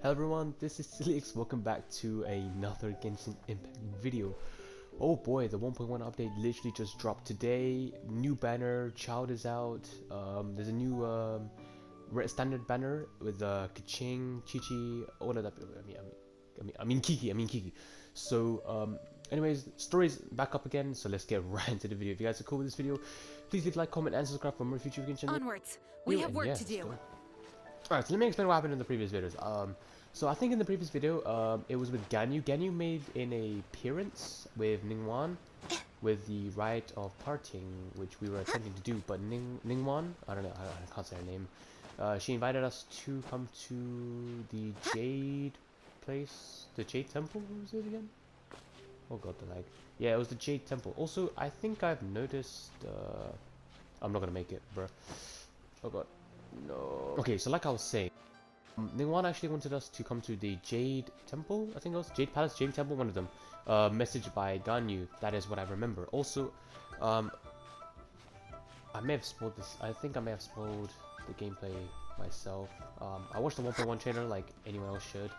Hello everyone, this is Silix. Welcome back to another Genshin Impact video. Oh boy, the 1.1 update literally just dropped today. New banner, Child is out. There's a new standard banner with Kaching, Chichi, all of that. I mean Kiki. So anyways, story's back up again. So let's get right into the video. If you guys are cool with this video, please leave a like, comment, and subscribe for more future Genshin. Onwards, we have work to do. Alright, so let me explain what happened in the previous videos. So I think in the previous video, it was with Ganyu. Ganyu made an appearance with Ningguang with the rite of parting, which we were attempting to do, but Ningguang, I don't know, I can't say her name. She invited us to come to the Jade place, the Jade Temple. What was it again? Oh god, the lag. Yeah, it was the Jade Temple. Also, I think I've noticed. I'm not gonna make it, bro. Oh god. No. Okay, so like I was saying, Ningguang actually wanted us to come to the Jade Temple, I think it was Jade Palace, Jade Temple, one of them. Messaged by Ganyu. That is what I remember. Also, I may have spoiled this. I think I may have spoiled the gameplay myself. I watched the 1.1 trailer like anyone else should.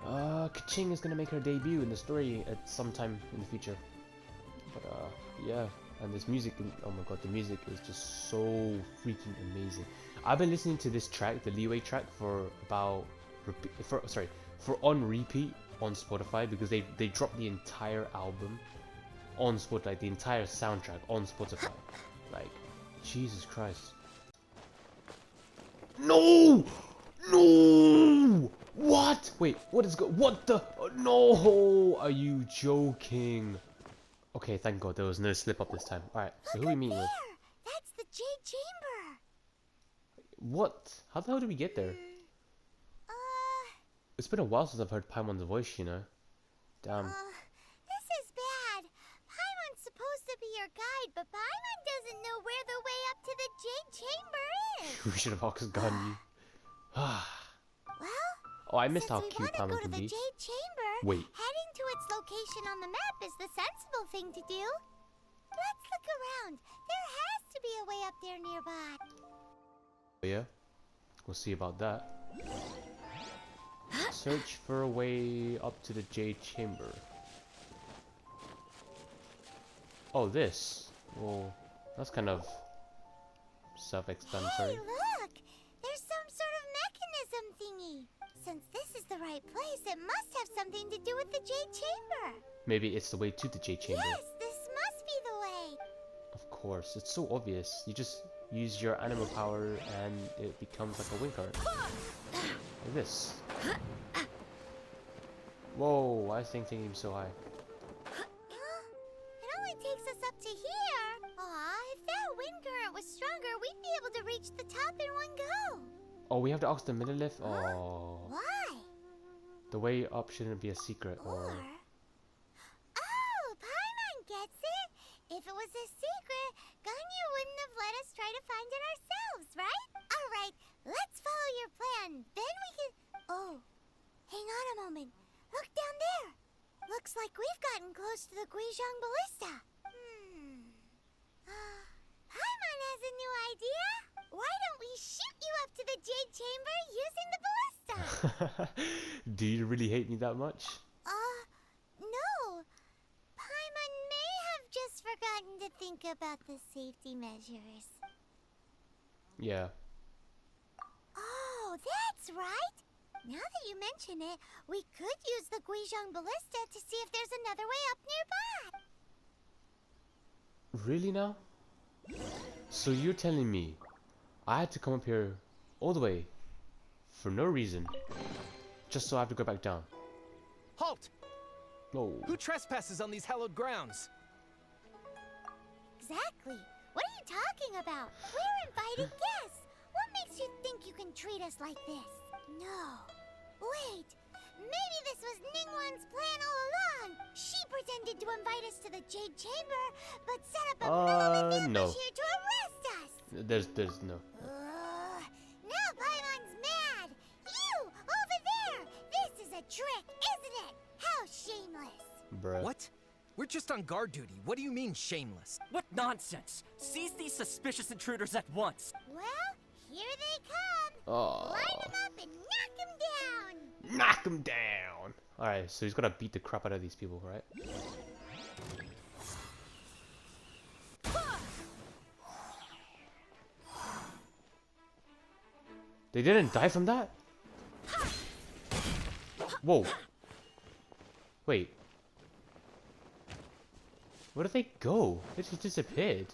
Kaching is gonna make her debut in the story at some time in the future. But yeah. And this music, oh my god, the music is just so freaking amazing. I've been listening to this track, the Leeway track, for about for on repeat on Spotify, because they dropped the entire album on Spotify, like the entire soundtrack on Spotify. Like, Jesus Christ. No! No! What? Wait, what is what the? No! Are you joking? Okay, thank god there was no slip up this time. Alright, so who are we meeting with? That's the Jade Chamber. What? How the hell did we get there? It's been a while since I've heard Paimon's voice, you know. Damn. This is bad. Paimon's supposed to be your guide, but Paimon doesn't know where the way up to the Jade Chamber is. We should have asked Ganyu. Well, oh, I missed how since cute we want Paimon to go can to be. the Jade Chamber, Wait. heading to its location on the map is the sensible thing to do. Let's look around. There has to be a way up there nearby. Yeah, we'll see about that. Search for a way up to the Jade Chamber. Oh, this. Well, that's kind of self-explanatory. Hey, look! There's some sort of mechanism thingy. Since this is the right place, it must have something to do with the Jade Chamber. Maybe it's the way to the Jade Chamber. Yes, this must be the way. Of course, it's so obvious. You just use your animal power and it becomes like a wind current. Like this. Whoa, why is thing thinking so high? It only takes us up to here. Aw, if that wind current was stronger, we'd be able to reach the top in one go. Oh, we have to ask the Minilith? Oh. Why? The way up shouldn't be a secret, or... Oh, Paimon gets it. If it was a secret, Ganyu wouldn't have let us try to find it ourselves, right? Alright, let's follow your plan. Then we can... Oh, hang on a moment. Look down there. Looks like we've gotten close to the Guizhong Ballista. Paimon has a new idea. Why don't we shoot you up to the Jade Chamber using the ballista? Do you really hate me that much? No. Paimon may have just forgotten to think about the safety measures. Yeah. Oh, that's right. Now that you mention it, we could use the Guizhong Ballista to see if there's another way up nearby. Really now? So you're telling me I had to come up here all the way for no reason, just so I have to go back down? Halt! No. Who trespasses on these hallowed grounds? Exactly. What are you talking about? We're invited guests. What makes you think you can treat us like this? No. Wait. Maybe this was Ningguang's plan all along. She pretended to invite us to the Jade Chamber, but set up a ambush no. here to arrest us. There's no. Now Paimon's mad. You, over there. This is a trick, isn't it? How shameless. Bruh. What? We're just on guard duty. What do you mean, shameless? What nonsense! Seize these suspicious intruders at once! Well, here they come. Oh. Line them up and knock them down. Knock him down. Alright, so he's gotta beat the crap out of these people, right? They didn't die from that? Whoa. Wait. Where did they go? They just disappeared.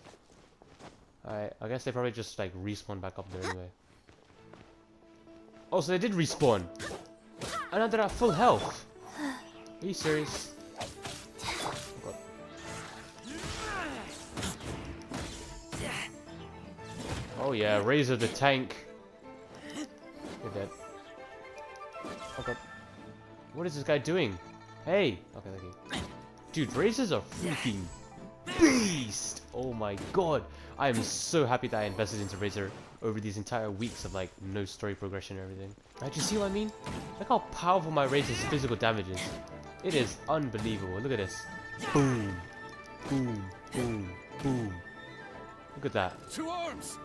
Alright, I guess they probably just like respawned back up there anyway. Oh, so they did respawn. And now they're at full health. Are you serious? Oh, oh yeah, Razor the tank. You're dead. Oh god. What is this guy doing? Hey! Okay, thank you. Dude, Razor's a freaking beast! Oh my god. I am so happy that I invested into Razor over these entire weeks of like no story progression and everything. Right, you see what I mean? Look how powerful my Razor's physical damage is. It is unbelievable. Look at this. Boom. Boom. Boom. Boom. Look at that. 2 arms!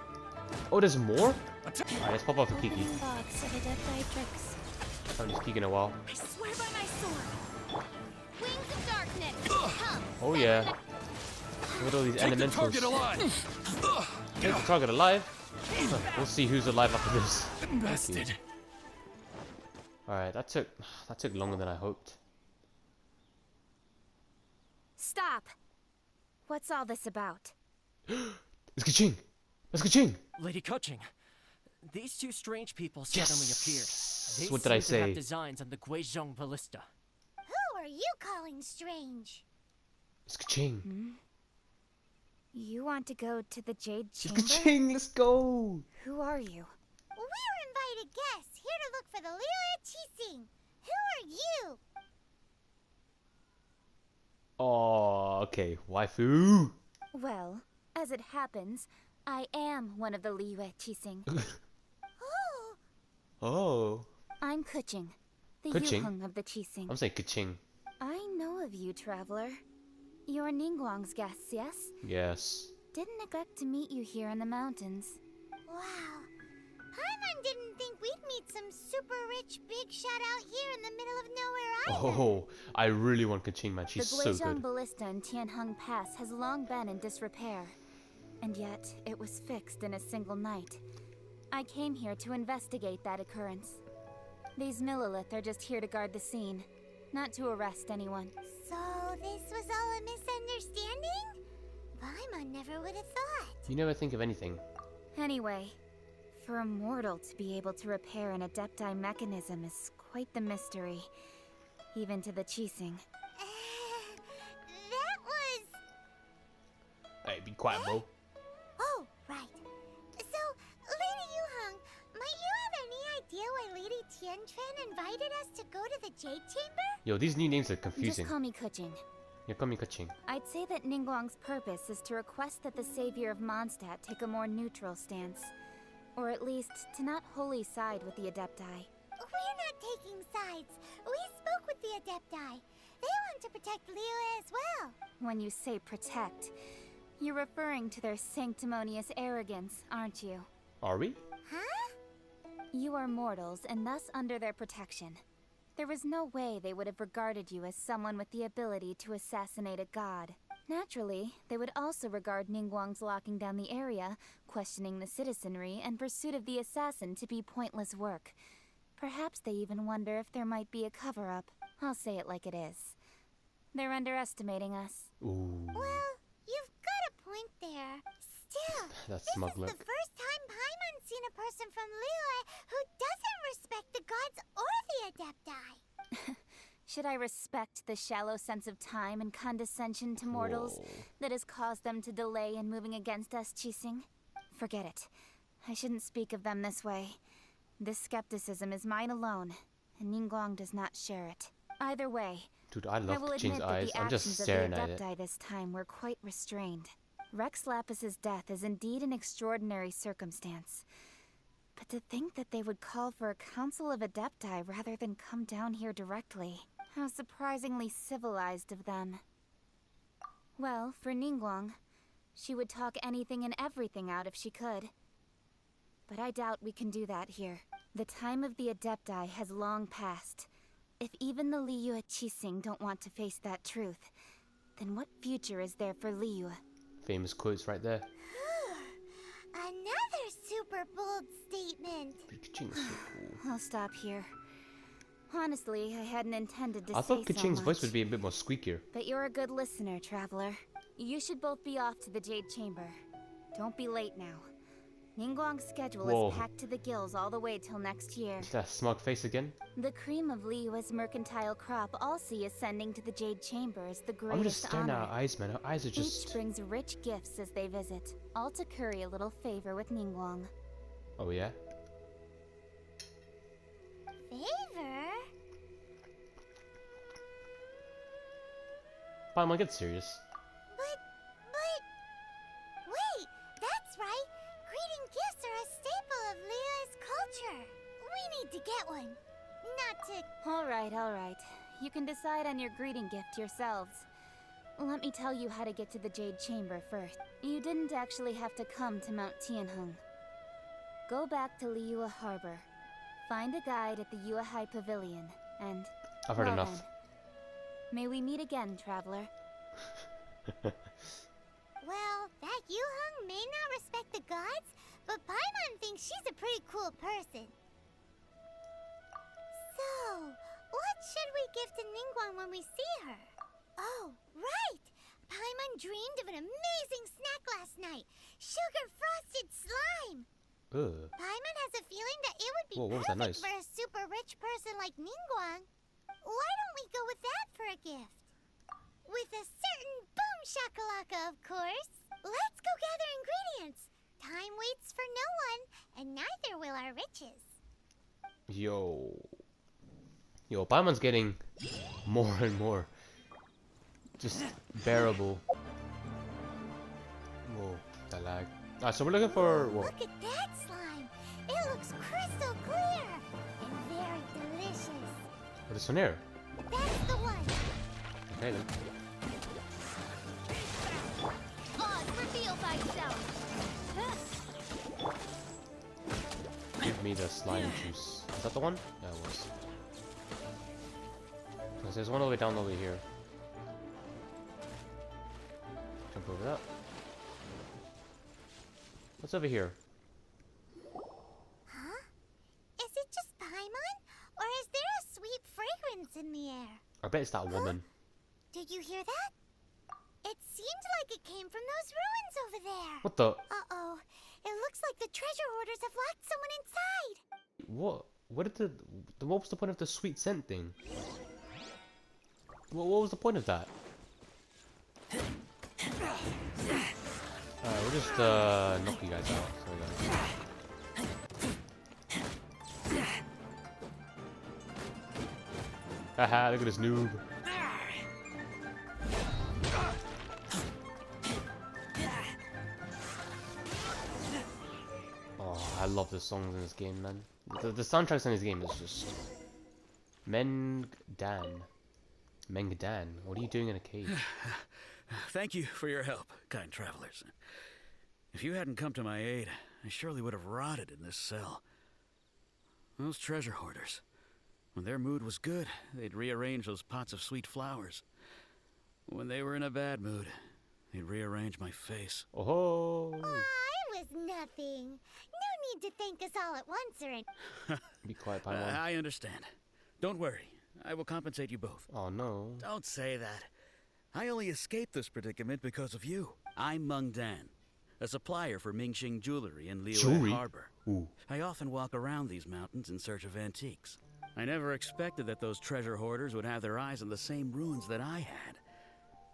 Oh, there's more? Alright, let's pop off a Kiki. Box of Adepti tricks. I haven't used Kiki in a while. I swear by my sword. Wings of darkness. Come. Oh yeah. Look at all these elementals. Target alive! Take the target alive? Huh, we'll see who's alive after this. Invested. Alright, that took longer than I hoped. Stop. What's all this about? It's Kaching! It's Kaching! Lady Kuching, these two strange people suddenly appeared. They What did I seem to have say? designs on the Guizhong Ballista. Who are you calling strange? It's Kaching! You want to go to the Jade It's Chamber? Kaching! Let's go! Who are you? We're invited guests here to look for the Liyue Qixing. Who are you? Oh, okay. Waifu! Well, as it happens, I am one of the Liyue Qixing. Oh, Oh. I'm Kuching, the Kuching? Yuheng of the Qixing. I'm saying Kaching. I know of you, traveler. You're Ningguang's guests, yes? Yes. Didn't neglect to meet you here in the mountains. Wow. Paimon didn't think we'd meet some super rich big shot out here in the middle of nowhere either. Oh, I really want Kaching, man. She's The so Guizhong good. Ballista in Tianheng Pass has long been in disrepair. And yet, it was fixed in a single night. I came here to investigate that occurrence. These Millilith are just here to guard the scene, not to arrest anyone. So, this was all a misunderstanding? Paimon never would have thought. You never think of anything. Anyway, for a mortal to be able to repair an Adepti mechanism is quite the mystery, even to the Qixing. That was... Hey, be quiet, bro. Oh, right. So, Lady Yuheng, might you have any idea why Lady Tianquan invited us to go to the Jade Chamber? Yo, these new names are confusing. Just call me Kuching. You call me Kaching. I'd say that Ningguang's purpose is to request that the savior of Mondstadt take a more neutral stance. Or at least, to not wholly side with the Adepti. We're not taking sides. We spoke with the Adepti. They want to protect Liyue as well. When you say protect, you're referring to their sanctimonious arrogance, aren't you? Are we? Huh? You are mortals and thus under their protection. There was no way they would have regarded you as someone with the ability to assassinate a god. Naturally, they would also regard Ningguang's locking down the area, questioning the citizenry, and pursuit of the assassin to be pointless work. Perhaps they even wonder if there might be a cover-up. I'll say it like it is. They're underestimating us. Ooh. Well, you've got a point there. Still, That's this smug is look. the first time Paimon's seen a person from Liyue who doesn't respect the gods or the Adepti. Should I respect the shallow sense of time and condescension to mortals Whoa. that has caused them to delay in moving against us, Qixing? Forget it. I shouldn't speak of them this way. This skepticism is mine alone, and Ningguang does not share it. Either way, Dude, I I love will Kaching's admit that eyes. the I'm just actions of staring the at it. Adepti this time were quite restrained. Rex Lapis's death is indeed an extraordinary circumstance. But to think that they would call for a council of Adepti rather than come down here directly. How surprisingly civilized of them. Well, for Ningguang, she would talk anything and everything out if she could. But I doubt we can do that here. The time of the Adepti has long passed. If even the Liyue Qixing don't want to face that truth, then what future is there for Liyue? Famous quotes right there. Another super bold statement. Kaching's so cool. I'll stop here. Honestly, I hadn't intended to I say thought so Kaching's much. voice would be a bit more squeakier. But you're a good listener, Traveler. You should both be off to the Jade Chamber. Don't be late now. Ningguang's schedule Whoa. is packed to the gills all the way till next year. That smug face again. The cream of Liyue's mercantile crop all see ascending to the Jade Chamber is the greatest I'm just staring at honor. her eyes, man. Her eyes are just... Each brings rich gifts as they visit, all to curry a little favor with Ningguang. Oh, yeah? Favor? Paimon, get serious. But... Wait, that's right. Greeting gifts are a staple of Liyue's culture. We need to get one. Not to... Alright. You can decide on your greeting gift yourselves. Let me tell you how to get to the Jade Chamber first. You didn't actually have to come to Mount Tianheng. Go back to Liyue Harbor. Find a guide at the Yuehai Pavilion, and... I've heard well enough. then. May we meet again, Traveler. Well, that Yuheng may not respect the gods, but Paimon thinks she's a pretty cool person. So, what should we give to Ningguang when we see her? Oh, right! Paimon dreamed of an amazing snack last night. Sugar-frosted slime! Ugh. Paimon has a feeling that it would be Whoa, what was that perfect noise? for a super rich person like Ningguang. Why don't we go with that for a gift? With a certain boom shakalaka, of course. Let's go gather ingredients. Time waits for no one, and neither will our riches. Yo, Paimon's getting more and more just bearable. Whoa, that lag. Alright, so we're looking for... Whoa. Look at that slime. It looks crystal clear and very delicious. What is one here? That's the one. Okay then. Oz, reveal thyself. Give me the slime juice. Is that the one? Yeah, it was. There's one all the way down over here. Jump over that. What's over here? Huh? Is it just Paimon? Or is there a sweet fragrance in the air? I bet it's that woman. Did you hear that? It seemed like it came from those ruins over there. What the? Uh-oh. It looks like the treasure hoarders have locked someone inside. What? What did what was the point of the sweet scent thing? What was the point of that? Alright, we'll just knock you guys out. Sorry, guys. Haha, look at this noob. Oh, I love the songs in this game, man. The soundtracks in this game is just... Mengdan. What are you doing in a cage? Thank you for your help, kind travelers. If you hadn't come to my aid, I surely would have rotted in this cell. Those treasure hoarders. When their mood was good, they'd rearrange those pots of sweet flowers. When they were in a bad mood, they'd rearrange my face. Oh, Aw, it was nothing. No need to thank us all at once or anything. be quiet, Paimon. I understand. Don't worry. I will compensate you both. Oh no. Don't say that. I only escaped this predicament because of you. I'm Meng Dan, a supplier for Mingxing jewelry in Liyue Jewelry? Harbor. Ooh. I often walk around these mountains in search of antiques. I never expected that those treasure hoarders would have their eyes on the same ruins that I had.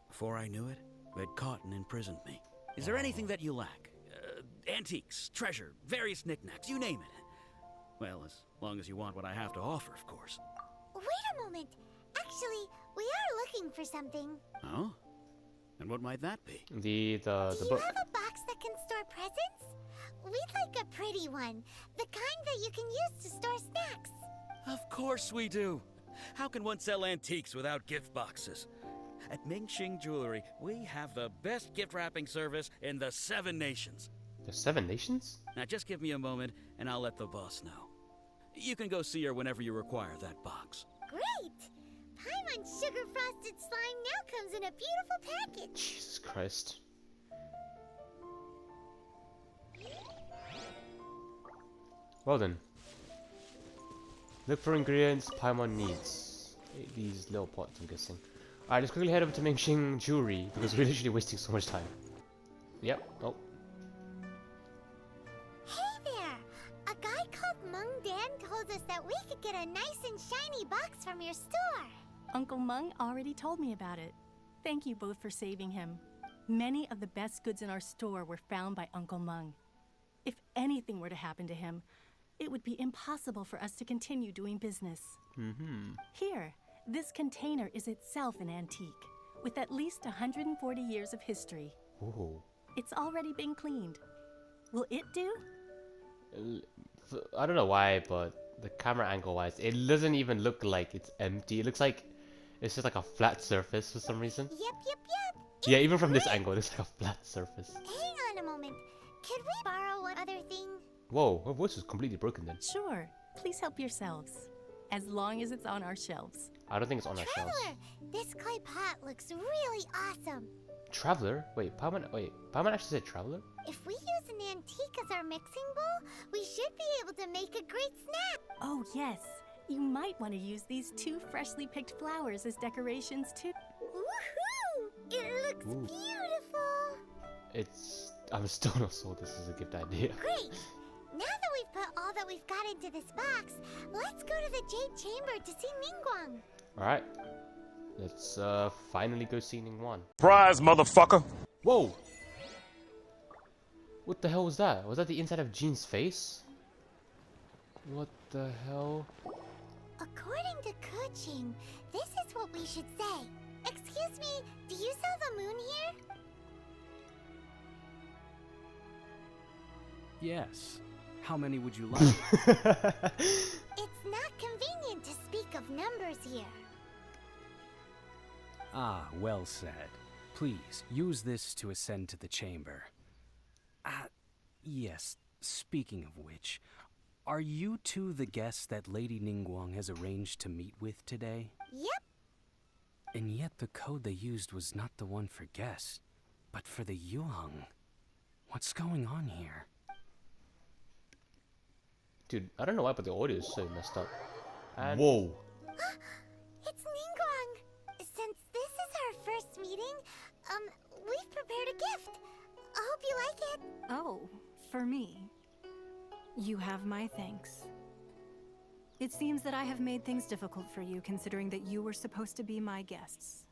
Before I knew it, they'd caught and imprisoned me. Is there anything that you lack? Antiques, treasure, various knickknacks, you name it. Well, as long as you want what I have to offer, of course. Wait a moment. Actually, we are looking for something. Oh? And what might that be? The Do you book. have a box that can store presents? We'd like a pretty one. The kind that you can use to store snacks. Of course we do. How can one sell antiques without gift boxes? At Mingxing Jewelry, we have the best gift wrapping service in the 7 nations. The 7 nations? Now just give me a moment and I'll let the boss know. You can go see her whenever you require that box. Great! Paimon sugar frosted slime now comes in a beautiful package. Jesus Christ. Well then. Look for ingredients Paimon needs. These little pots, I'm guessing. Alright, let's quickly head over to Mingxing Jewelry because we're literally wasting so much time. Yep. Oh. Hey there! A guy called Mung Dan told us that we could get a nice and shiny box from your store. Uncle Mung already told me about it. Thank you both for saving him. Many of the best goods in our store were found by Uncle Mung. If anything were to happen to him, it would be impossible for us to continue doing business. Here, this container is itself an antique, with at least 140 years of history. Ooh. It's already been cleaned. Will it do? I don't know why, but the camera angle wise, it doesn't even look like it's empty. It looks like it's just like a flat surface for some reason. Yep. Yeah, even from this angle, it's like a flat surface. Hang on a moment. Could we borrow one other thing? Whoa, her voice was completely broken then. Sure. Please help yourselves. As long as it's on our shelves. I don't think it's on our shelves. Traveler, this clay pot looks really awesome. Traveler? Wait, Paimon actually said Traveler? If we use an antique as our mixing bowl, we should be able to make a great snack. Oh, yes. You might want to use these 2 freshly picked flowers as decorations, too. Woohoo! It looks Ooh. beautiful. I'm still not sold this is a good idea. Great. Now that we've put all that we've got into this box, let's go to the Jade Chamber to see Ningguang. Alright. Let's finally go see Ningguang. Surprise, motherfucker! Whoa! What the hell was that? Was that the inside of Jean's face? What the hell? According to Kuching, this is what we should say. Excuse me, do you sell the moon here? Yes. How many would you like? It's not convenient to speak of numbers here. Ah, well said. Please, use this to ascend to the chamber. Yes, speaking of which, are you two the guests that Lady Ningguang has arranged to meet with today? Yep. And yet the code they used was not the one for guests, but for the Yuheng. What's going on here? Dude, I don't know why, but the audio is so messed up. And whoa! It's Ningguang. Since this is our first meeting, we've prepared a gift. I hope you like it. Oh, for me. You have my thanks. It seems that I have made things difficult for you, considering that you were supposed to be my guests.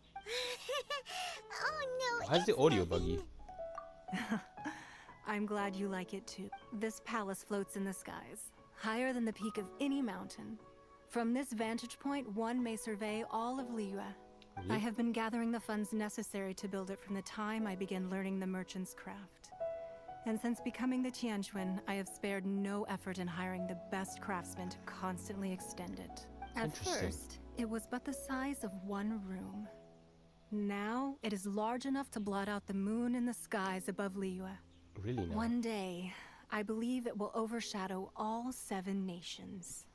Oh no, Why is the audio buggy? I'm glad you like it too. This palace floats in the skies, higher than the peak of any mountain. From this vantage point, one may survey all of Liyue. I have been gathering the funds necessary to build it from the time I began learning the merchant's craft. And since becoming the Tianquan, I have spared no effort in hiring the best craftsmen to constantly extend it. At first, it was but the size of one room. Now, it is large enough to blot out the moon in the skies above Liyue. Really now? One day, I believe it will overshadow all 7 nations.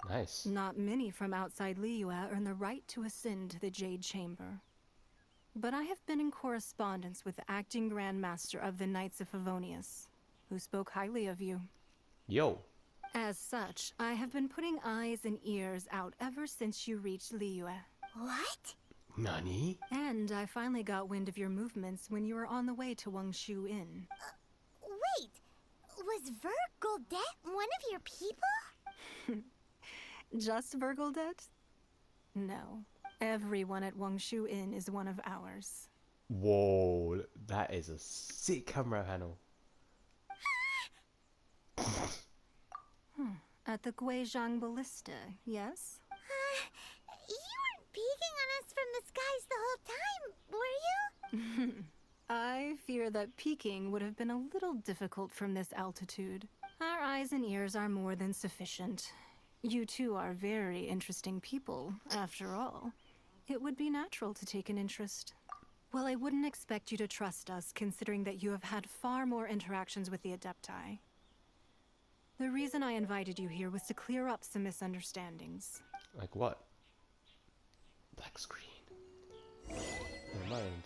Nice. Not many from outside Liyue earn the right to ascend to the Jade Chamber. But I have been in correspondence with the acting Grand Master of the Knights of Favonius, who spoke highly of you. Yo. As such, I have been putting eyes and ears out ever since you reached Liyue. What? Nani? And I finally got wind of your movements when you were on the way to Wangshu Inn. Wait, was Vergoldet one of your people? Just Vergoldet? No. Everyone at Wangshu Inn is one of ours. Whoa, that is a sick camera panel. At the Guizhang Ballista, yes? You weren't peeking on us from the skies the whole time, were you? I fear that peeking would have been a little difficult from this altitude. Our eyes and ears are more than sufficient. You two are very interesting people, after all. It would be natural to take an interest. Well, I wouldn't expect you to trust us, considering that you have had far more interactions with the Adepti. The reason I invited you here was to clear up some misunderstandings. Like what? Black screen. Never mind.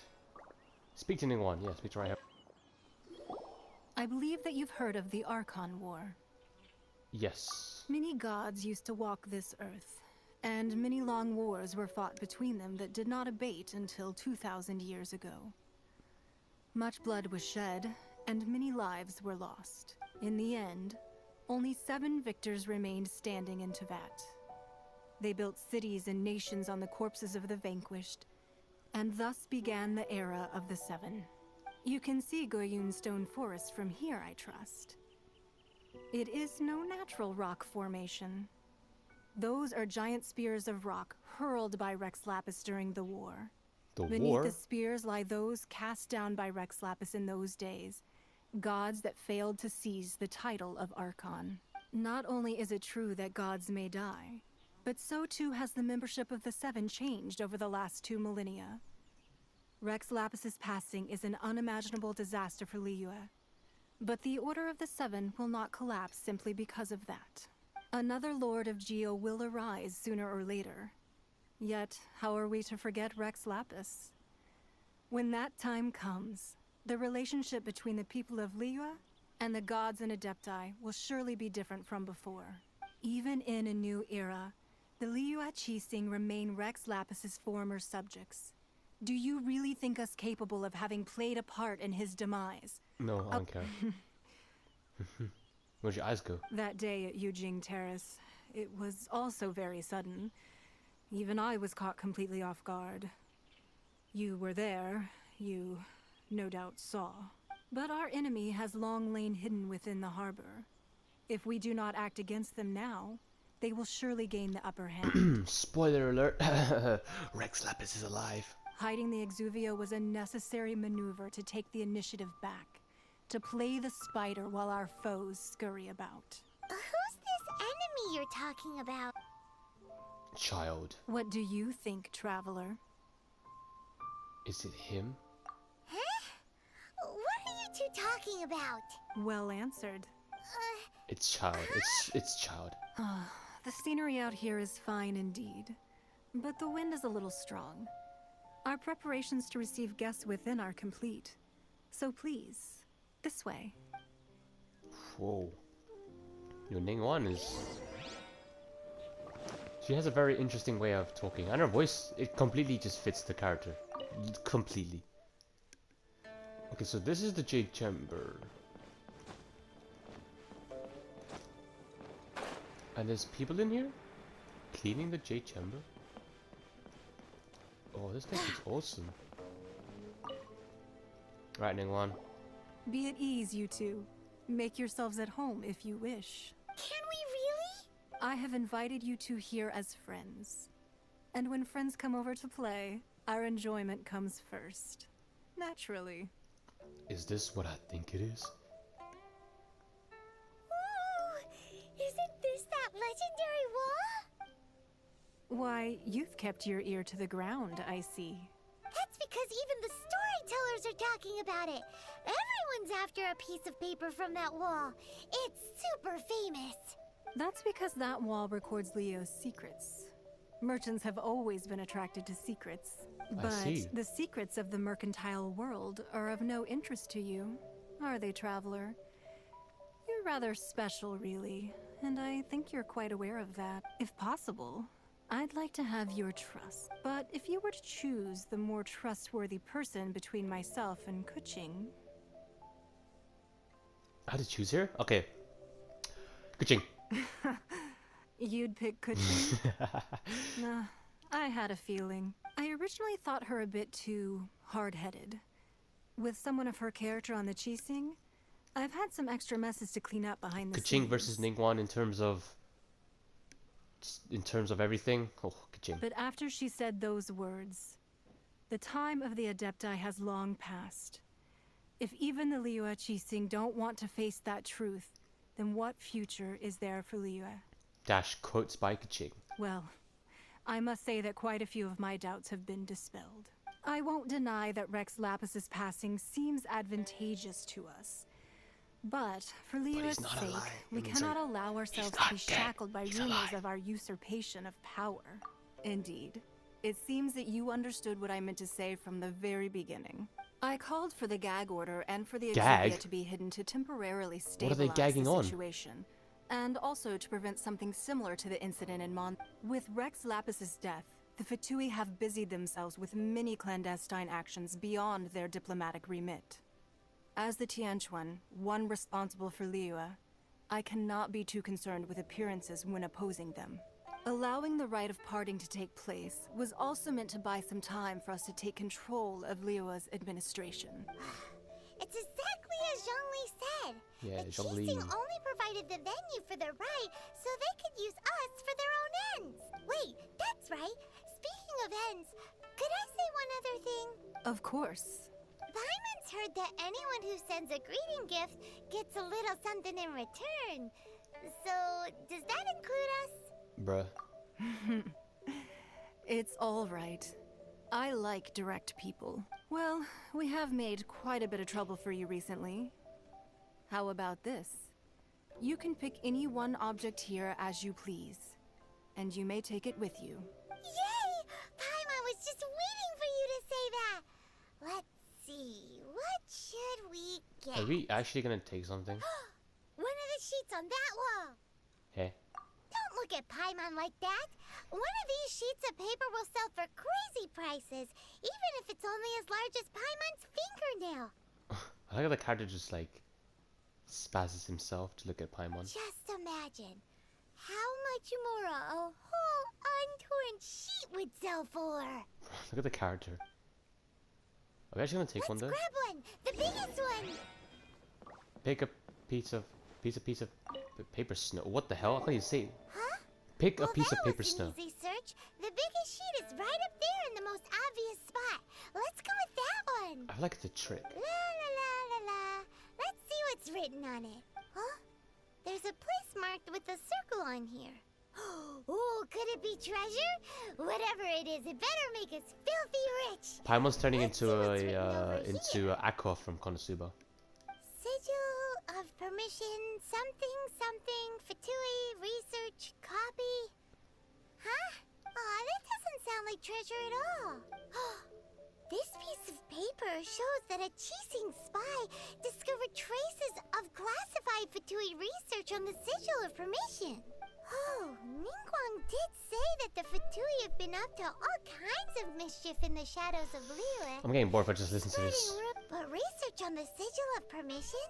Speak to Ningguan. Yes, speak to right here. I believe that you've heard of the Archon War. Yes. Many gods used to walk this earth, and many long wars were fought between them that did not abate until 2,000 years ago. Much blood was shed, and many lives were lost. In the end, only 7 victors remained standing in Teyvat. They built cities and nations on the corpses of the vanquished, and thus began the era of the 7. You can see COULDN Stone Forest from here, I trust. It is no natural rock formation. Those are giant spears of rock hurled by Rex Lapis during the war. Beneath the spears lie those cast down by Rex Lapis in those days, gods that failed to seize the title of Archon. Not only is it true that gods may die, but so too has the membership of the 7 changed over the last 2 millennia. Rex Lapis's passing is an unimaginable disaster for Liyue, but the Order of the 7 will not collapse simply because of that. Another Lord of Geo will arise sooner or later. Yet, how are we to forget Rex Lapis? When that time comes, the relationship between the people of Liyue and the gods and Adepti will surely be different from before. Even in a new era, the Liyue Qixing remain Rex Lapis's former subjects. Do you really think us capable of having played a part in his demise? No, I don't care. Where'd your eyes go? That day at Yujing Terrace, it was also very sudden. Even I was caught completely off guard. You were there, you no doubt saw. But our enemy has long lain hidden within the harbor. If we do not act against them now, they will surely gain the upper hand. Spoiler alert. Rex Lapis is alive. Hiding the Exuvio was a necessary maneuver to take the initiative back, to play the spider while our foes scurry about. Who's this enemy you're talking about? Child. What do you think, traveler? Is it him? Huh? What are you two talking about? Well answered. It's Child. It's Child. The scenery out here is fine indeed, but the wind is a little strong. Our preparations to receive guests within are complete. So please, this way. Whoa. Your Ningguan is... She has a very interesting way of talking. And her voice, it completely just fits the character. Completely. Okay, so this is the Jade Chamber. And there's people in here? Cleaning the Jade Chamber? Oh, this place is awesome. Right, Ningguan. Be at ease, you two. Make yourselves at home if you wish. Can we really? I have invited you two here as friends. And when friends come over to play, our enjoyment comes first. Naturally. Is this what I think it is? Ooh, isn't this that legendary wall? Why, you've kept your ear to the ground, I see. That's because even the storytellers are talking about it. Everyone's after a piece of paper from that wall. It's super famous. That's because that wall records Leo's secrets. Merchants have always been attracted to secrets. But the secrets of the mercantile world are of no interest to you, are they, traveler? You're rather special, really, and I think you're quite aware of that. If possible, I'd like to have your trust. But if you were to choose the more trustworthy person between myself and Kuching... I had to choose here? Okay. Kuching. You'd pick Kuching? Nah, I had a feeling. I originally thought her a bit too hard-headed. With someone of her character on the Qixing, I've had some extra messes to clean up behind the scenes. Kuching versus Ningguan in terms of everything. Oh, Kuching. But after she said those words, the time of the Adepti has long passed. If even the Liyue Qixing don't want to face that truth, then what future is there for Liyue? Dash quotes by Kuching. Well, I must say that quite a few of my doubts have been dispelled. I won't deny that Rex Lapis's passing seems advantageous to us. But for Liyue's sake, we cannot allow ourselves to be shackled by rumors of our usurpation of power. Indeed. It seems that you understood what I meant to say from the very beginning. I called for the gag order and for the Gag? exhibia to be hidden to temporarily What are stabilize they gagging the on? situation. And also to prevent something similar to the incident in With Rex Lapis's death, the Fatui have busied themselves with many clandestine actions beyond their diplomatic remit. As the Tianquan, one responsible for Liyue, I cannot be too concerned with appearances when opposing them. Allowing the rite of parting to take place was also meant to buy some time for us to take control of Liyue's administration. It's exactly as Zhongli said. Yeah, the Zhongli. Qixing only provided the venue for their rite so they could use us for their own ends. Wait, that's right. Speaking of ends, could I say one other thing? Of course. Paimon's heard that anyone who sends a greeting gift gets a little something in return. So, does that include us? Bruh. It's all right. I like direct people. Well, we have made quite a bit of trouble for you recently. How about this? You can pick any one object here as you please, and you may take it with you. Yay! Paimon was just waiting for you to say that. Let's see, what should we get? Are we actually gonna take something? One of the sheets on that wall. Hey. Don't look at Paimon like that. One of these sheets of paper will sell for crazy prices, even if it's only as large as Paimon's fingernail. I like how the character just like spazzes himself to look at Paimon. Just imagine how much more a whole untorn sheet would sell for. Look at the character. Are we actually gonna take one Let's though? grab one, the biggest one. Pick a piece of paper snow. What the hell? I can't even say. Huh? Pick a Well, piece of that paper was snow. an easy search. The biggest sheet is right up there in the most obvious spot. Let's go with that one. I like the trick. La la la la la. Let's see what's written on it. Huh? There's a place marked with a circle on here. Oh, could it be treasure? Whatever it is, it better make us filthy rich. Paimon's turning Let's see what's written over into Aqua from Konosuba. Sigil of permission, something, something, Fatui, research, copy. Huh? Aw, that doesn't sound like treasure at all. This piece of paper shows that a Qixing spy discovered traces of classified Fatui research on the Sigil of Permission. Oh, Ningguang did say that the Fatui have been up to all kinds of mischief in the shadows of Liyue. I'm getting bored if I just listen to this. But research on the Sigil of Permission?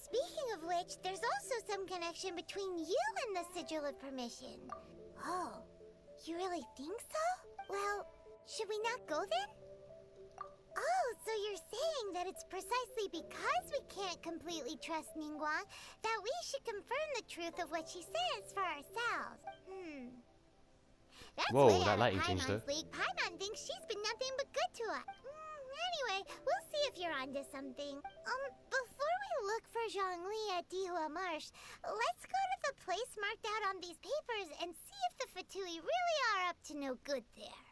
Speaking of which, there's also some connection between you and the Sigil of Permission. Oh, you really think so? Well, should we not go then? Oh, so you're saying that it's precisely because we can't completely trust Ningguang that we should confirm the truth of what she says for ourselves. That's Whoa, way that out lighting of changed though. Paimon's league. Paimon thinks she's been nothing but good to us. Anyway, we'll see if you're onto something. Before we look for Zhongli at Dihua Marsh, let's go to the place marked out on these papers and see if the Fatui really are up to no good there.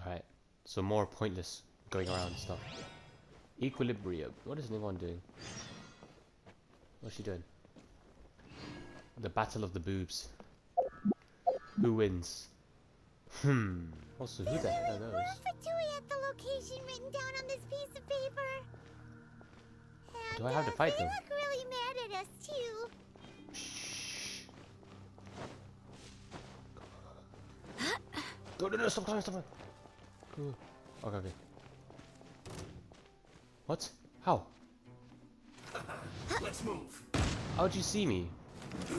Alright, so more pointless going around stuff. Equilibrium. What is Ningguang doing? What's she doing? The battle of the boobs. Who wins? Also, who the hell knows? More Fatui at the location written down on this piece of paper. And, Do I have to fight they them? look really mad at us too. Shh. Go, no, stop coming, stop coming. Okay, okay. What? How? Let's move. How'd you see me?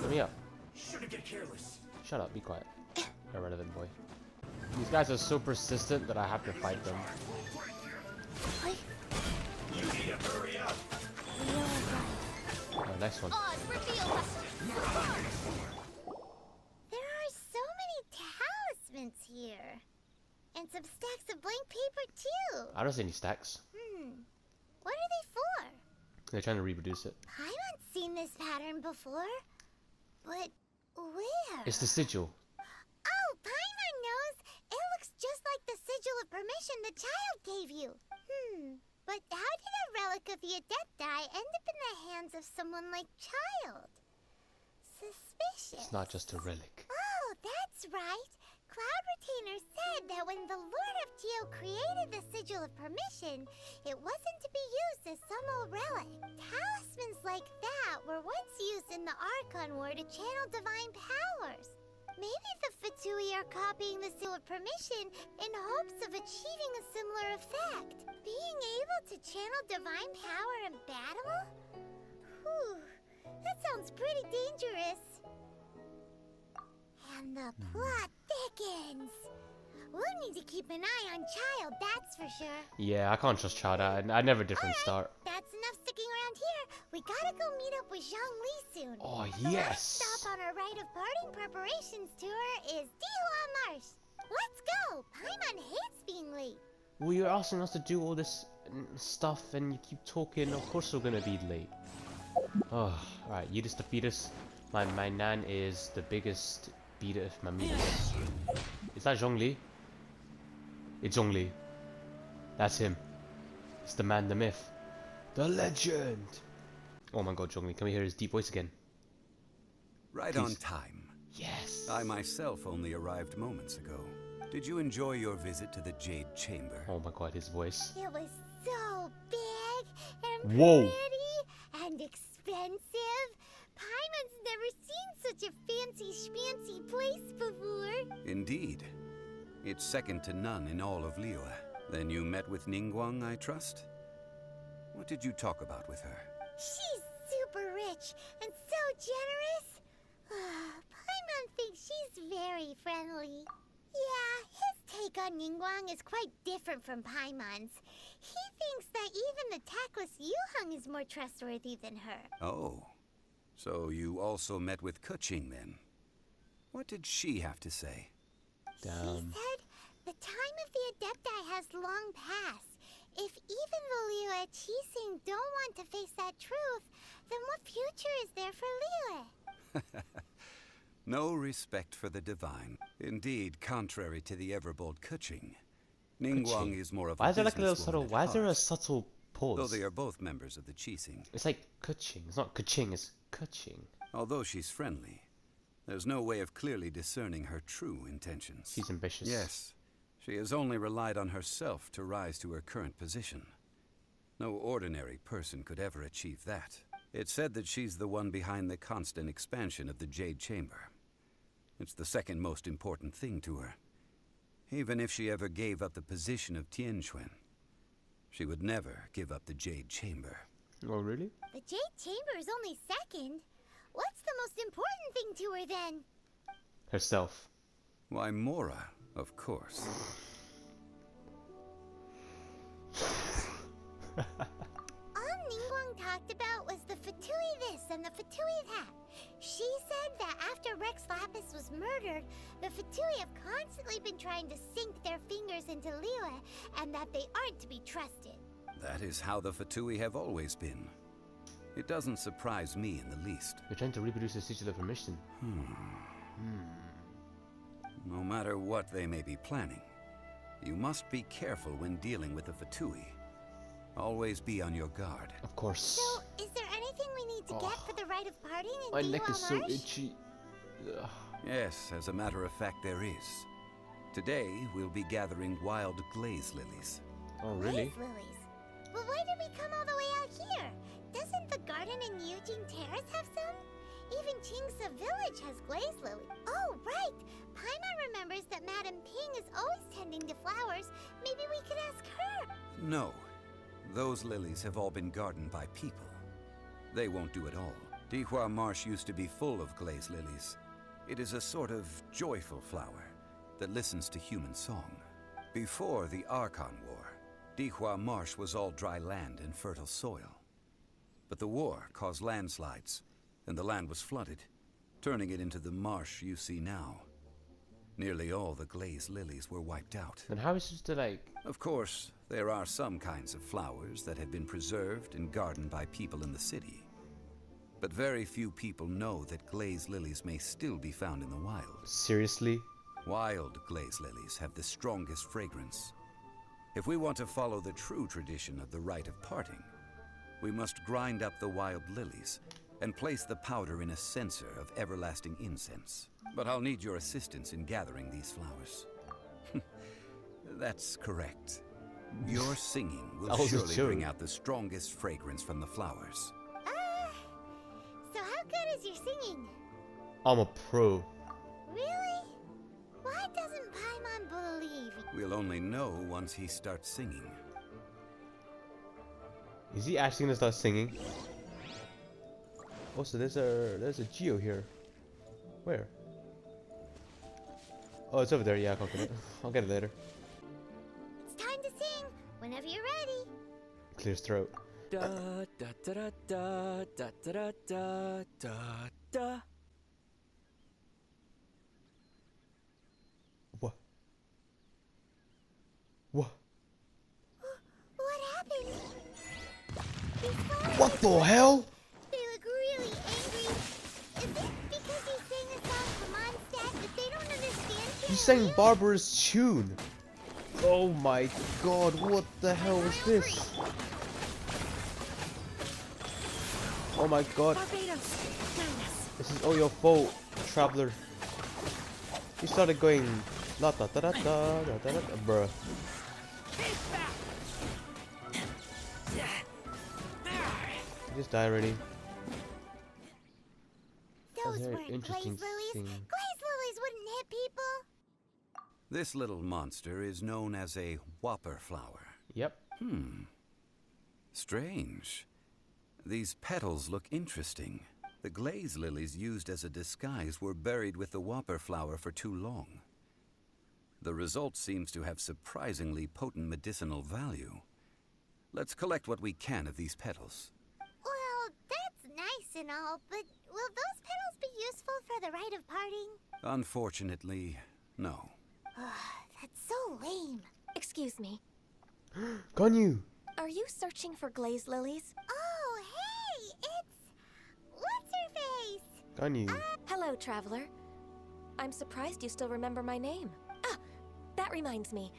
Let me up. Shouldn't get careless. Shut up, be quiet. Irrelevant boy. These guys are so persistent that I have to fight them. You need to hurry up. Oh, nice one. There are so many talismans here. And some stacks of blank paper too. I don't see any stacks. What are they for? They're trying to reproduce it. Paimon's seen this pattern before. But where? It's the sigil. Oh, Paimon knows. It looks just like the sigil of permission the child gave you. But how did a relic of the Adepti end up in the hands of someone like Child? Suspicious. It's not just a relic. Oh, that's right. Cloud Retainer said that created the Sigil of Permission, it wasn't to be used as some old relic. Talismans like that were once used in the Archon War to channel divine powers. Maybe the Fatui are copying the Seal of Permission in hopes of achieving a similar effect. Being able to channel divine power in battle? Whew, that sounds pretty dangerous. And the plot thickens. We'll need to keep an eye on Child, that's for sure. Yeah, I can't trust Child. I never did from the start. That's enough sticking around here. We gotta go meet up with Zhongli soon. Oh, The yes! last stop on our Rite of Parting preparations tour is Dihua Marsh. Let's go! Paimon hates being late. Well, you're asking us to do all this stuff and you keep talking. Of course we're gonna be late. Oh, alright, you just defeat us. My nan is the biggest beater if my meter is. Is that Zhongli? It's Zhongli. That's him. It's the man, the myth. The legend! Oh my god, Zhongli, can we hear his deep voice again? Right Please. on time. Yes! I myself only arrived moments ago. Did you enjoy your visit to the Jade Chamber? Oh my god, his voice. It was so big and Whoa. pretty and expensive. Paimon's never seen such a fancy schmancy place before. Indeed. It's second to none in all of Liyue. Then you met with Ningguang, I trust? What did you talk about with her? She's super rich and so generous. Paimon thinks she's very friendly. Yeah, his take on Ningguang is quite different from Paimon's. He thinks that even the tactless Yuheng is more trustworthy than her. Oh. So you also met with Keqing then? What did she have to say? She said the time of the Adepti has long passed. If even the Liyue Qixing don't want to face that truth, then what future is there for Liyue? No respect for the divine. Indeed, contrary to the ever-bold Keqing, Ningguang is more of a Why is there like a little businesswoman subtle? at Why is there a heart, subtle pause? though they are both members of the Qixing. It's like Keqing. It's not Keqing, it's Keqing. Although she's friendly, there's no way of clearly discerning her true intentions. She's ambitious. Yes, she has only relied on herself to rise to her current position. No ordinary person could ever achieve that. It's said that she's the one behind the constant expansion of the Jade Chamber. It's the second most important thing to her. Even if she ever gave up the position of Tianquan, she would never give up the Jade Chamber. Oh, really? The Jade Chamber is only second. What's the most important thing to her then? Herself. Why, Mora, of course. All Ningguang talked about was the Fatui this and the Fatui that. She said that after Rex Lapis was murdered, the Fatui have constantly been trying to sink their fingers into Liyue, and that they aren't to be trusted. That is how the Fatui have always been. It doesn't surprise me in the least. You're trying to reproduce the Sigil of Permission. No matter what they may be planning, you must be careful when dealing with the Fatui. Always be on your guard. Of course. So, is there anything we need to get for the Rite of Parting in My neck is so Marsh? itchy. Ugh. Yes, as a matter of fact, there is. Today, we'll be gathering wild glaze lilies. Oh, really? Glaze lilies. But why did we come all the way out here? Doesn't the garden in Yujing Terrace have some? Even Qingsa Village has glaze lily. Oh, right! Paimon remembers that Madame Ping is always tending to flowers. Maybe we could ask her. No. Those lilies have all been gardened by people. They won't do it all. Dihua Marsh used to be full of glaze lilies. It is a sort of joyful flower that listens to human song. Before the Archon War, Dihua Marsh was all dry land and fertile soil. But the war caused landslides, and the land was flooded, turning it into the marsh you see now. Nearly all the glaze lilies were wiped out. Then how is it to like... Of course, there are some kinds of flowers that have been preserved and gardened by people in the city. But very few people know that glaze lilies may still be found in the wild. Seriously? Wild glaze lilies have the strongest fragrance. If we want to follow the true tradition of the Rite of Parting, we must grind up the wild lilies and place the powder in a censer of everlasting incense. But I'll need your assistance in gathering these flowers. That's correct. Your singing will That was a surely joke. bring out the strongest fragrance from the flowers. So how good is your singing? I'm a pro. Really? Why doesn't Paimon believe? We'll only know once he starts singing. Is he actually gonna start singing? Oh, so there's a Geo here. Where? Oh, it's over there. Yeah, I'll get it. I'll get it later. It's time to sing. Whenever you're ready. Clear his throat. Da da da da da da da da da da. What? What? What happened? Before What the hell? they look really angry. Is it because you sang a song from Mondstadt that they don't understand? You sang Barbara's tune. Oh my god, what the hell is this? Oh my god. This is all your fault, traveler. You started going la da da da da da da da, bruh. You just die already. Those very weren't interesting glaze lilies. thing. Glaze lilies wouldn't hit people. This little monster is known as a whopper flower. Yep. Strange. These petals look interesting. The glaze lilies used as a disguise were buried with the whopper flower for too long. The result seems to have surprisingly potent medicinal value. Let's collect what we can of these petals. Well, that's nice and all, but will those petals be useful for the rite of parting? Unfortunately, no. That's so lame. Excuse me. Ganyu! Are you searching for glaze lilies? Oh, hey, it's... What's her face? Ganyu. Hello, traveler. I'm surprised you still remember my name. Ah, that reminds me.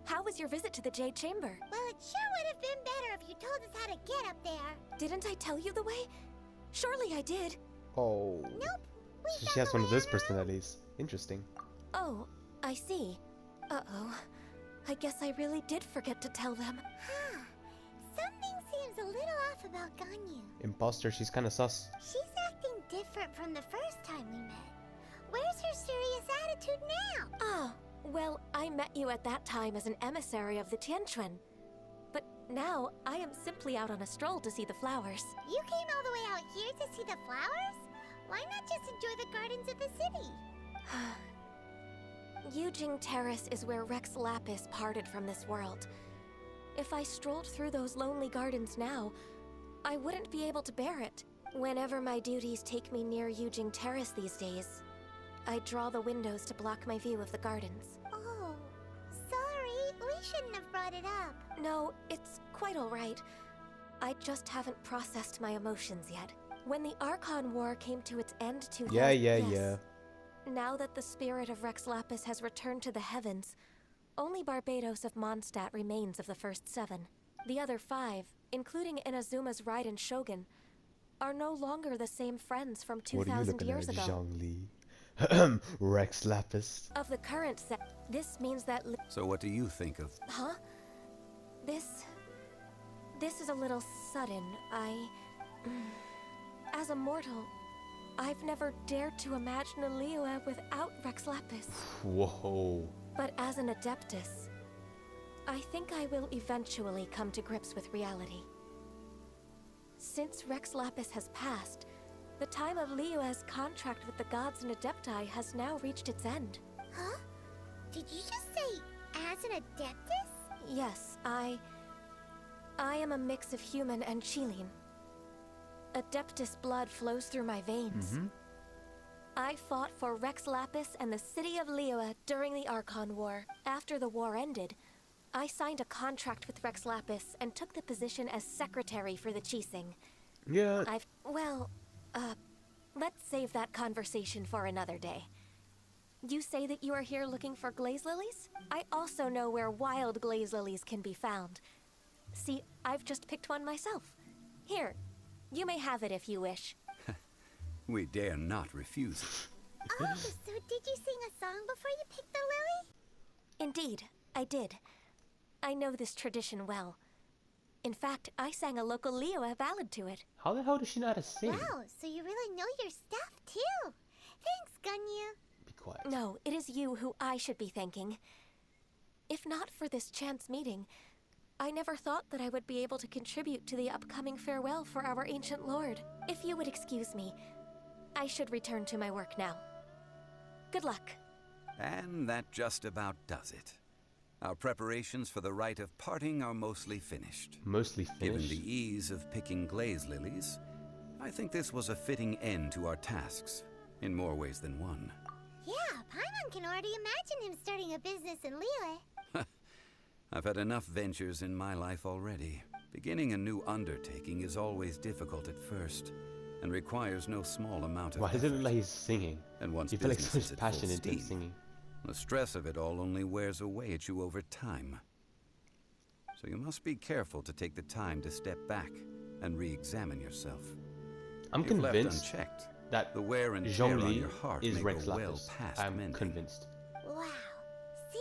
How was your visit to the Jade Chamber? Well, it sure would have been better if you told us how to get up there. Didn't I tell you the way? Surely I did. Oh. Nope. So she has one of those personalities. Interesting. Oh, I see. Uh-oh. I guess I really did forget to tell them. Huh. Something seems a little off about Ganyu. Imposter, she's kinda sus. She's acting different from the first time we met. Where's her serious attitude now? Ah, well, I met you at that time as an emissary of the Tianquan. But now, I am simply out on a stroll to see the flowers. You came all the way out here to see the flowers? Why not just enjoy the gardens of the city? Yujing Terrace is where Rex Lapis parted from this world. If I strolled through those lonely gardens now, I wouldn't be able to bear it. Whenever my duties take me near Yujing Terrace these days, I draw the windows to block my view of the gardens. Oh, sorry. We shouldn't have brought it up. No, it's quite all right. I just haven't processed my emotions yet. When the Archon War came to its end 2000... Yeah. Now that the spirit of Rex Lapis has returned to the heavens, only Barbados of Mondstadt remains of the first 7. The other 5, including Inazuma's Raiden Shogun, are no longer the same friends from 2,000 years ago. Zhongli? Rex Lapis. Of the current set, this means that... So what do you think of... Huh? This is a little sudden. As a mortal, I've never dared to imagine a Liyue without Rex Lapis. Whoa. But as an Adeptus, I think I will eventually come to grips with reality. Since Rex Lapis has passed, the time of Liyue's contract with the gods and Adepti has now reached its end. Huh? Did you just say, as an Adeptus? Yes, I am a mix of human and Qilin. Adeptus blood flows through my veins. I fought for Rex Lapis and the city of Liyue during the Archon War. After the war ended, I signed a contract with Rex Lapis and took the position as secretary for the Qixing. Yeah. Let's save that conversation for another day. You say that you are here looking for glaze lilies? I also know where wild glaze lilies can be found. See, I've just picked one myself. Here, you may have it if you wish. We dare not refuse it. Oh, so did you sing a song before you picked the lily? Indeed, I did. I know this tradition well. In fact, I sang a local Liyue ballad to it. How the hell does she know how to sing? Wow, so you really know your stuff, too. Thanks, Ganyu. Be quiet. No, it is you who I should be thanking. If not for this chance meeting, I never thought that I would be able to contribute to the upcoming farewell for our ancient lord. If you would excuse me, I should return to my work now. Good luck. And that just about does it. Our preparations for the rite of parting are mostly finished. Mostly finished? Given the ease of picking glaze lilies, I think this was a fitting end to our tasks, in more ways than one. Yeah, Paimon can already imagine him starting a business in Liyue. I've had enough ventures in my life already. Beginning a new undertaking is always difficult at first, and requires no small amount of Why does it look like he's singing? And once you feel like so business is much at full passion into steam, singing. the stress of it all only wears away at you over time. So you must be careful to take the time to step back and re-examine yourself. I'm If left convinced unchecked, that the wear and tear on Zhongli your heart is may Rex go well Lapis. past I'm mending. convinced. Wow. See?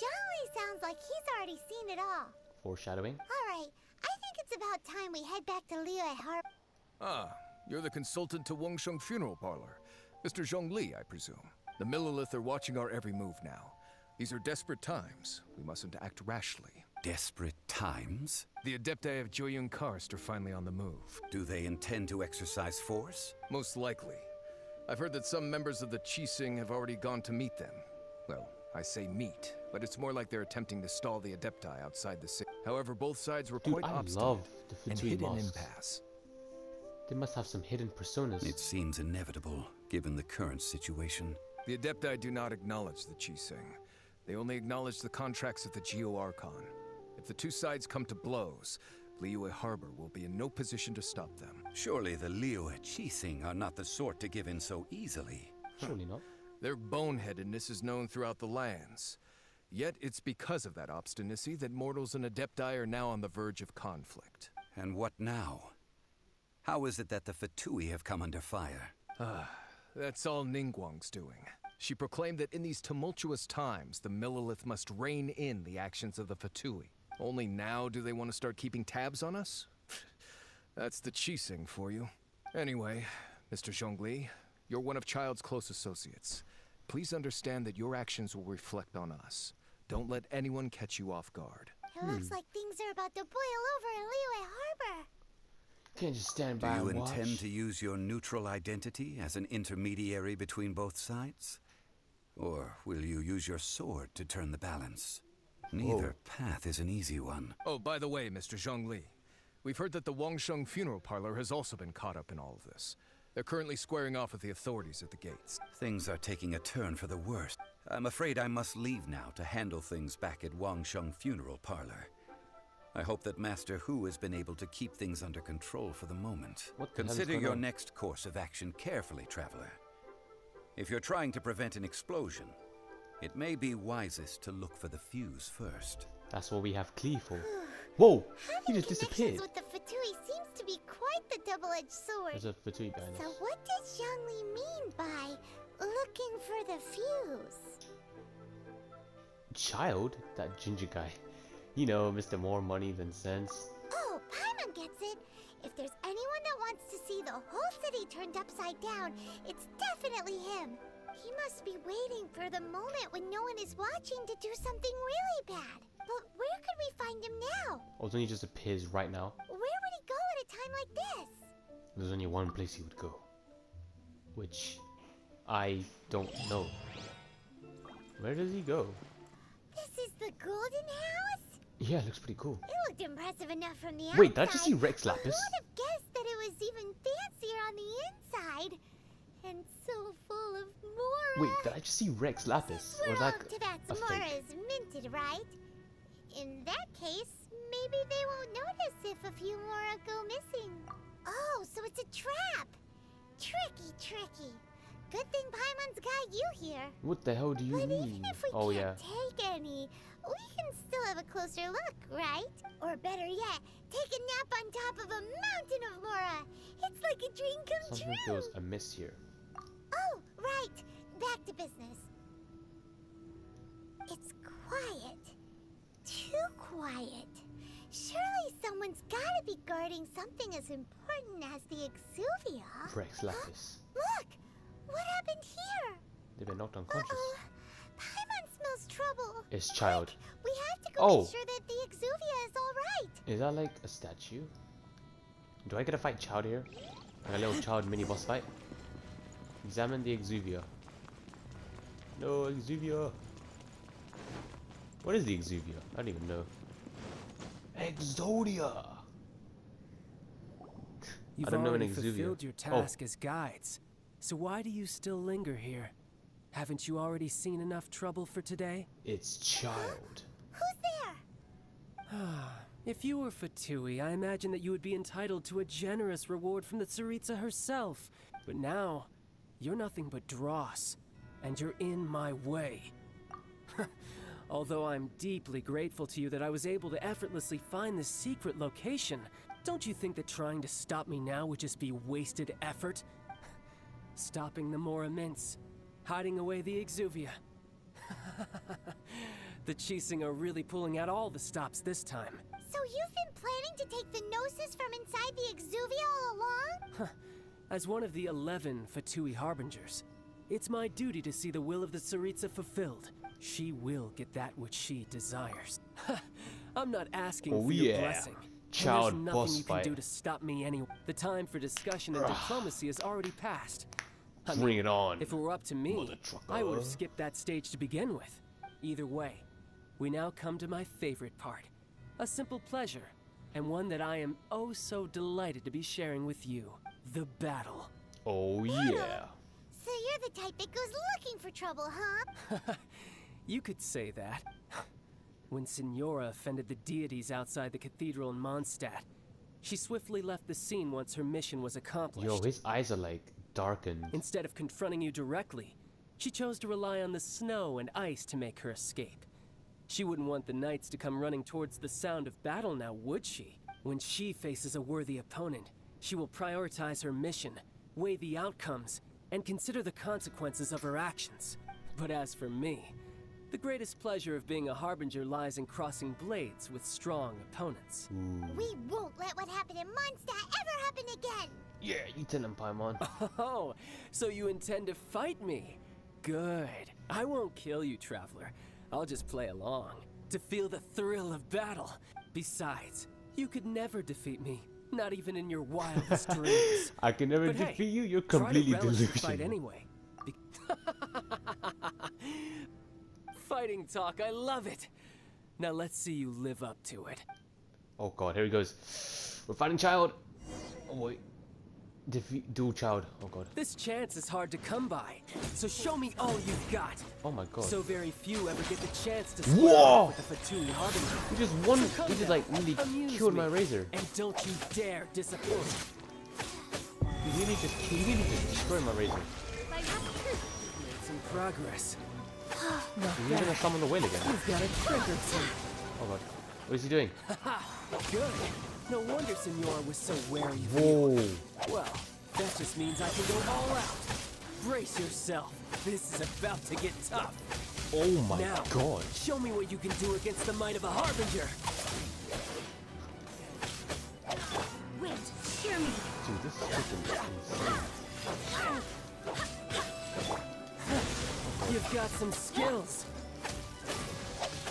Zhongli sounds like he's already seen it all. Foreshadowing. Alright, I think it's about time we head back to Liyue Harbor. Ah, you're the consultant to Wangsheng Funeral Parlor. Mr. Zhongli, I presume. The Millilith are watching our every move now. These are desperate times. We mustn't act rashly. Desperate times? The Adepti of Joyun Karst are finally on the move. Do they intend to exercise force? Most likely. I've heard that some members of the Qixing have already gone to meet them. Well, I say meet, but it's more like they're attempting to stall the Adepti outside the city. However, both sides were quite obstinate love the and Futui hit an mosques. impasse. They must have some hidden personas. It seems inevitable, given the current situation. The Adepti do not acknowledge the Qixing. They only acknowledge the contracts of the Geo-Archon. If the two sides come to blows, Liyue Harbor will be in no position to stop them. Surely the Liyue Qixing are not the sort to give in so easily. Surely not. Their boneheadedness is known throughout the lands. Yet it's because of that obstinacy that mortals and Adepti are now on the verge of conflict. And what now? How is it that the Fatui have come under fire? That's all Ningguang's doing. She proclaimed that in these tumultuous times, the Millilith must rein in the actions of the Fatui. Only now do they want to start keeping tabs on us? That's the Qixing for you. Anyway, Mr. Zhongli, you're one of Child's close associates. Please understand that your actions will reflect on us. Don't let anyone catch you off guard. It looks like things are about to boil over in Liyue Harbor. Can't just stand Do by you and watch. intend to use your neutral identity as an intermediary between both sides? Or will you use your sword to turn the balance? Neither path is an easy one. Oh, by the way, Mr. Zhongli, we've heard that the Wangsheng Funeral Parlor has also been caught up in all of this. They're currently squaring off with the authorities at the gates. Things are taking a turn for the worse. I'm afraid I must leave now to handle things back at Wangsheng Funeral Parlor. I hope that Master Hu has been able to keep things under control for the moment. Consider your next course of action carefully, Traveler. If you're trying to prevent an explosion, it may be wisest to look for the fuse first. That's what we have Klee for. Whoa! He Having just disappeared. connections with the Fatui seems to be quite the double-edged sword. There's a Fatui behind So us. what does Zhongli mean by looking for the fuse? Child? That ginger guy. You know, Mr. More Money Than Sense. Oh, Paimon gets it. If there's anyone that wants to see the whole city turned upside down, it's definitely him. He must be waiting for the moment when no one is watching to do something really bad. But where could we find him now? Oh, don't he just appears right now? Where would he go at a time like this? There's only one place he would go. Which I don't know. Where does he go? This is the Golden House? Yeah, it looks pretty cool. It looked impressive enough from the outside. Wait, did I just see Rex Lapis? Who would have guessed that it was even fancier on the inside? And so full of Mora. Wait, did I just see Rex Lapis? Or is that a Mora fake? is minted, right? In that case, maybe they won't notice if a few Mora go missing. Oh, so it's a trap. Tricky. Good thing Paimon's got you here. What the hell do you But mean? even if we Oh yeah. can't take any, we can still have a closer look, right? Or better yet, take a nap on top of a mountain of Mora. It's like a dream come Something true. feels amiss here. Oh, right. Back to business. It's quiet. quiet. Surely someone's gotta be guarding something as important as the Exuvia. Rex Lapis. Look! What happened here? They've been knocked unconscious. Paimon smells trouble. It's child. We have to go Oh. make sure that the Exuvia is alright. Is that like a statue? Do I get to fight Child here? Like a little Child mini boss fight? Examine the Exuvia. No, Exuvia. What is the Exuvia? I don't even know. Exodia! You've I don't know an already Exuvia. fulfilled your task as guides. So why do you still linger here? Haven't you already seen enough trouble for today? It's Child. Who's there? If you were Fatui, I imagine that you would be entitled to a generous reward from the Tsaritsa herself. But now, you're nothing but dross, and you're in my way. Although I'm deeply grateful to you that I was able to effortlessly find the secret location, don't you think that trying to stop me now would just be wasted effort? Stopping the Mora Mints, hiding away the Exuvia. The Chising are really pulling out all the stops this time. So you've been planning to take the Gnosis from inside the Exuvia all along? As one of the 11 Fatui Harbingers, it's my duty to see the will of the Tsaritsa fulfilled. She will get that which she desires. I'm not asking for your blessing. Child and there's boss nothing you fight. can do to stop me anyway. The time for discussion and diplomacy has already passed. I mean, Bring it on. if it were up to me, Mother trucker. I would have skipped that stage to begin with. Either way, we now come to my favorite part. A simple pleasure, and one that I am oh so delighted to be sharing with you. The battle. Oh yeah. So you're the type that goes looking for trouble, huh? You could say that. When Signora offended the deities outside the cathedral in Mondstadt, she swiftly left the scene once her mission was accomplished. Yo, his eyes are like darkened. Instead of confronting you directly, she chose to rely on the snow and ice to make her escape. She wouldn't want the knights to come running towards the sound of battle now, would she? When she faces a worthy opponent, she will prioritize her mission, weigh the outcomes, and consider the consequences of her actions. But as for me, the greatest pleasure of being a Harbinger lies in crossing blades with strong opponents. We won't let what happened in Mondstadt ever happen again! Yeah, you tell him, Paimon. Oh, so you intend to fight me? Good. I won't kill you, Traveler. I'll just play along, to feel the thrill of battle. Besides, you could never defeat me, not even in your wildest dreams. I can never But hey, defeat you, you're try to completely relish the fight delusional. anyway. Fighting talk, I love it. Now let's see you live up to it. Oh god, here he goes. We're fighting Child. Oh wait. Defeat dual Child. Oh god. This chance is hard to come by, so show me all you've got. Oh my god. So very few ever get the chance to Whoa! square off with the Fatui Harbinger. He just won. So come He just down, like really amuse killed me, my razor. And don't you dare disappoint. He really just destroyed my razor. Made some progress. Not He's even gonna summon the whale again. You've got a trick or two. Oh god. What is he doing? Good. No wonder Signora was so wary of Whoa. you. Well, that just means I can go all out. Brace yourself. This is about to get tough. Oh my now, god. Show me what you can do against the might of a Harbinger. Wait, hear me. Dude, this is freaking insane. You've got some skills.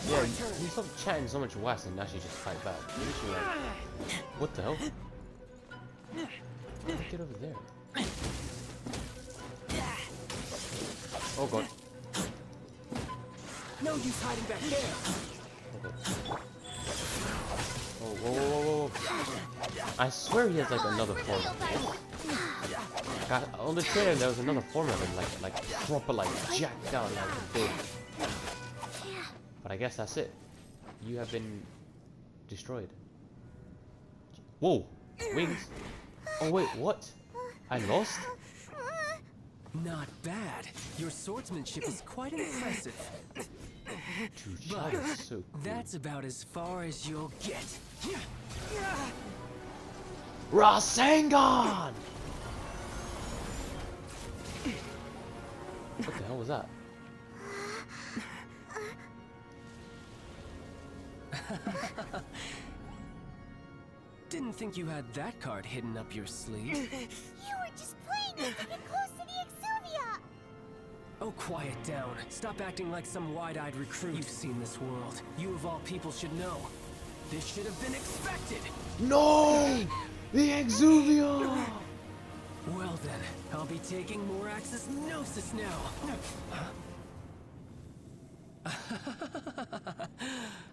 Yeah, you stop chatting so much was and actually just fight back. Literally, like, what the hell? Get over there. Oh god. No use hiding back there. Oh god. Oh, whoa, whoa, whoa, whoa. I swear he has like another form. God, on the trailer there was another form of him, like proper, like jacked out, like big. But I guess that's it. You have been destroyed. Whoa! Wings! Oh wait, what? I lost? Not bad. Your swordsmanship is quite impressive. Dude, But that is so cool. that's about as far as you'll get. Rasengan! What the hell was that? Didn't think you had that card hidden up your sleeve. You were just playing it to get close to the Exuvia! Oh, quiet down. Stop acting like some wide-eyed recruit. You've seen this world. You of all people should know. This should have been expected! No! The Exuvia! Well then, I'll be taking more Axis Gnosis now!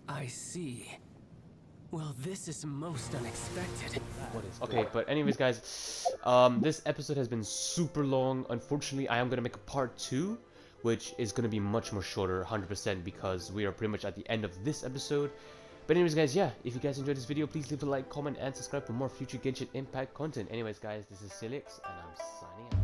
I see. Well, this is most unexpected. Okay, but anyways, guys, this episode has been super long. Unfortunately, I am gonna make a part 2, which is gonna be much more shorter, 100%, because we are pretty much at the end of this episode. But anyways, guys, yeah, if you guys enjoyed this video, please leave a like, comment, and subscribe for more future Genshin Impact content. Anyways, guys, this is Silix, and I'm signing out.